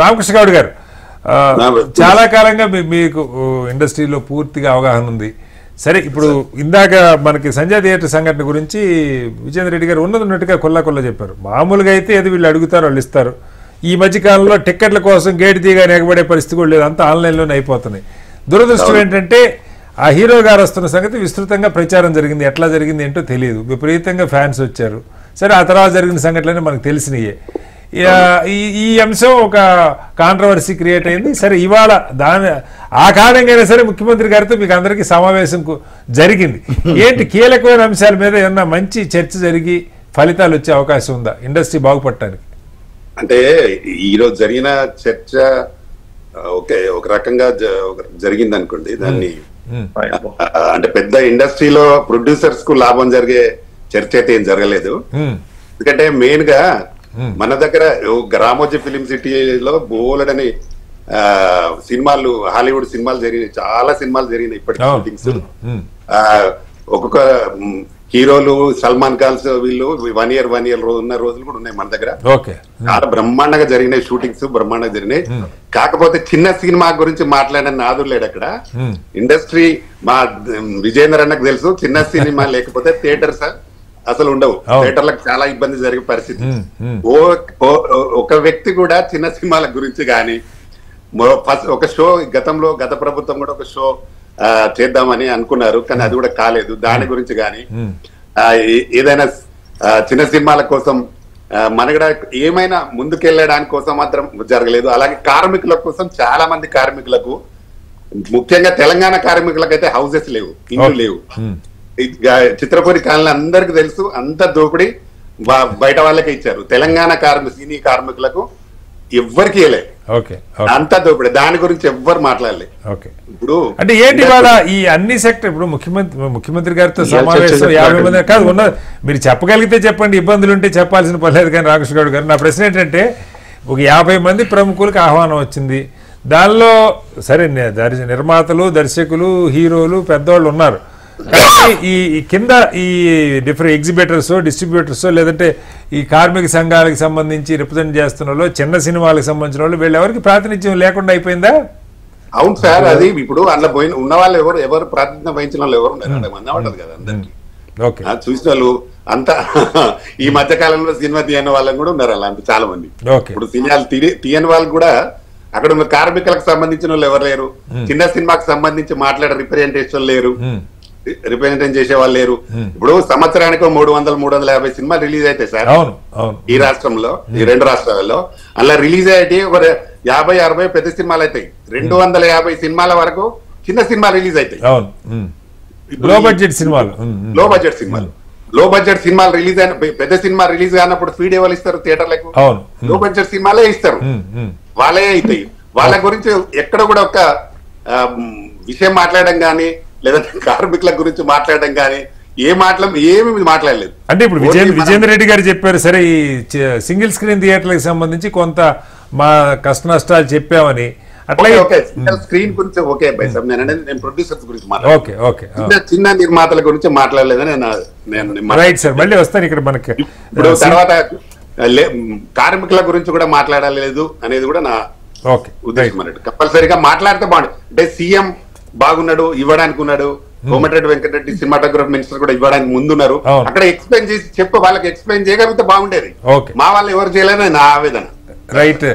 రామకృష్ణ గౌడ్ గారు, చాలా కాలంగా మీకు ఇండస్ట్రీలో పూర్తిగా అవగాహన ఉంది. సరే, ఇప్పుడు ఇందాక మనకి సంజయ్ థియేటర్ సంఘటన గురించి విజేంద్ర రెడ్డి గారు ఉన్నట్టుగా కొల్లా చెప్పారు. మామూలుగా అయితే ఏది వీళ్ళు అడుగుతారు, వాళ్ళు ఇస్తారు. ఈ మధ్య కాలంలో టిక్కెట్ల కోసం గేట్ దిగా ఎగబడే పరిస్థితి కూడా లేదు, అంతా ఆన్లైన్లోనే అయిపోతున్నాయి. దురదృష్టం ఏంటంటే ఆ హీరో గారు వస్తున్న సంగతి విస్తృతంగా ప్రచారం జరిగింది, ఎట్లా జరిగింది ఏంటో తెలియదు, విపరీతంగా ఫ్యాన్స్ వచ్చారు. సరే, ఆ తర్వాత జరిగిన సంఘటనలు మనకు తెలిసినయే. ఈ అంశం ఒక కాంట్రవర్సీ క్రియేట్ అయింది. సరే, ఇవాళ ఆ కారణంగా సరే ముఖ్యమంత్రి గారితో మీకు అందరికీ సమావేశం జరిగింది. ఏంటి కీలకమైన అంశాల మీద ఏమన్నా మంచి చర్చ జరిగి ఫలితాలు వచ్చే అవకాశం ఉందా ఇండస్ట్రీ బాగుపడటానికి? అంటే ఈరోజు జరిగిన చర్చ ఒక రకంగా జరిగింది అనుకోండి. దాన్ని అంటే పెద్ద ఇండస్ట్రీలో ప్రొడ్యూసర్స్ కు లాభం జరిగే చర్చ అయితే ఏం జరగలేదు. ఎందుకంటే మెయిన్ గా మన దగ్గర రామోజీ ఫిలిం సిటీలో బోలెడని సినిమాలు, హాలీవుడ్ సినిమాలు జరిగినాయి, చాలా సినిమాలు జరిగినాయి ఇప్పటికి షూటింగ్స్. ఒక్కొక్క హీరోలు సల్మాన్ ఖాన్స్ వీళ్ళు 1 year ఉన్న రోజులు కూడా ఉన్నాయి మన దగ్గర. చాలా బ్రహ్మాండంగా జరిగినాయి షూటింగ్స్, బ్రహ్మాండంగా జరిగినాయి. కాకపోతే చిన్న సినిమా గురించి మాట్లాడిన నాదుడు లేడు అక్కడ. ఇండస్ట్రీ మా విజేందర్ అన్నకు తెలుసు, చిన్న సినిమా లేకపోతే థియేటర్స్ అసలు ఉండవు, థియేటర్లకు చాలా ఇబ్బంది జరిగే పరిస్థితి. ఒక వ్యక్తి కూడా చిన్న సినిమాల గురించి కానీ ఒక షో గతంలో గత ప్రభుత్వం కూడా ఒక షో చేద్దామని అనుకున్నారు, కానీ అది కూడా కాలేదు. దాని గురించి కానీ ఏదైనా చిన్న సినిమాల కోసం మనగడ ఏమైనా ముందుకెళ్ళడానికి కోసం మాత్రం జరగలేదు. అలాగే కార్మికుల కోసం చాలా మంది కార్మికులకు, ముఖ్యంగా తెలంగాణ కార్మికులకైతే హౌసెస్ లేవు, ఇల్లు లేవు. చిత్రపురి కాలనీ అందరికి తెలుసు, అంత దోపిడీ బయట వాళ్ళకే ఇచ్చారు. తెలంగాణ సినీ కార్మికులకు ఎవ్వరికి ఇవ్వలేదు, అంత దోపిడీ. దాని గురించి ఎవ్వరు మాట్లాడలేదు. ఇప్పుడు అంటే ఏంటి వాళ్ళ ఈ అన్ని సెక్టర్, ఇప్పుడు ముఖ్యమంత్రి గారితో సమావేశం 50 మంది కాదు ఉన్న, మీరు చెప్పగలిగితే చెప్పండి, ఇబ్బందులు ఉంటే చెప్పాల్సిన పర్లేదు. కానీ రామకృష్ణ గౌడ్ గారు, నా ప్రశ్న ఏంటంటే ఒక 50 మంది ప్రముఖులకు ఆహ్వానం వచ్చింది. దానిలో సరే నిర్మాతలు, దర్శకులు, హీరోలు, పెద్దవాళ్ళు ఉన్నారు. ఈ కింద ఈ డిఫరెంట్ ఎగ్జిబిటర్స్, డిస్ట్రిబ్యూటర్స్, లేదంటే ఈ కార్మిక సంఘాలకు సంబంధించి రిప్రజెంట్ చేస్తున్న వాళ్ళు, చిన్న సినిమాలకు సంబంధించిన వాళ్ళు, వీళ్ళు ఎవరికి ప్రాతినిధ్యం లేకుండా అయిపోయిందా? అవును సార్, అది ఇప్పుడు అందులో పోయిన ఉన్న వాళ్ళు ఎవరు ప్రాతినిధ్యం వహించిన వాళ్ళు ఎవరు ఉండదు కదా అందరికి. చూసిన వాళ్ళు అంతా ఈ మధ్య కాలంలో సినిమా తీయని వాళ్ళని కూడా ఉన్నారు, అలా అంత చాలా మంది. ఇప్పుడు సినిమాలు తీయని వాళ్ళు కూడా అక్కడ ఉన్న కార్మికులకు సంబంధించిన వాళ్ళు ఎవరు లేరు, చిన్న సినిమాకి సంబంధించి మాట్లాడే రిప్రజెంటేషన్ లేరు, రిప్రజెంటేషన్ చేసే వాళ్ళు లేరు. ఇప్పుడు సంవత్సరానికి 300-350 సినిమాలు రిలీజ్ అవుతాయి సార్ ఈ రాష్ట్రంలో, ఈ 2 రాష్ట్రాలలో. అలా రిలీజ్ అయ్యి ఒక 50-60 పెద్ద సినిమాలు అవుతాయి, 250 సినిమాల వరకు చిన్న సినిమాలు రిలీజ్ అవుతాయి. లో బడ్జెట్ సినిమాలు లో బడ్జెట్ సినిమాలు రిలీజ్ అయిన, పెద్ద సినిమా రిలీజ్ అయినప్పుడు ఫీడ్ ఎవరు ఇస్తారు థియేటర్లకు? లో బడ్జెట్ సినిమాలే ఇస్తారు, వాళ్ళే అవుతాయి. వాళ్ళ గురించి ఎక్కడ కూడా ఒక విషయం మాట్లాడడం కానీ, లేదంటే కార్మికుల గురించి మాట్లాడడం కానీ ఏమి మాట్లాడలేదు. అంటే ఇప్పుడు విజేంద్ర రెడ్డి గారు చెప్పారు, సరే ఈ సింగిల్ స్క్రీన్ థియేటర్లకు సంబంధించి కొంత మా కష్ట నష్టాలు చెప్పామని. అట్లాగే సింగిల్ స్క్రీన్ గురించి ఓకే బై సార్, నేను ప్రొడ్యూసర్స్ గురించి మాట్లాడాను, చిన్న నిర్మాతల గురించి మాట్లాడలేదని నేను రైట్ సార్. మళ్ళీ వస్తాను ఇక్కడ మనకి. ఇప్పుడు తర్వాత కార్మికుల గురించి కూడా మాట్లాడలేదు అనేది కూడా నా ఉద్దేశం అన్నట్టు. కంపల్సరీగా మాట్లాడితే బాగుంది. అంటే సీఎం బాగున్నాడు, ఇవ్వడానికి ఉన్నాడు, కోమటిరెడ్డి వెంకటరెడ్డి సినిమాటోగ్రఫీ మినిస్టర్ కూడా ఇవ్వడానికి ముందున్నారు. అక్కడ ఎక్స్ప్లెయిన్ చేసి వాళ్ళకి ఎక్స్ప్లెయిన్ చేయగలిగితే బాగుండేది. మా వాళ్ళు ఎవరు చేయలేదని నా ఆవేదన. రైట్.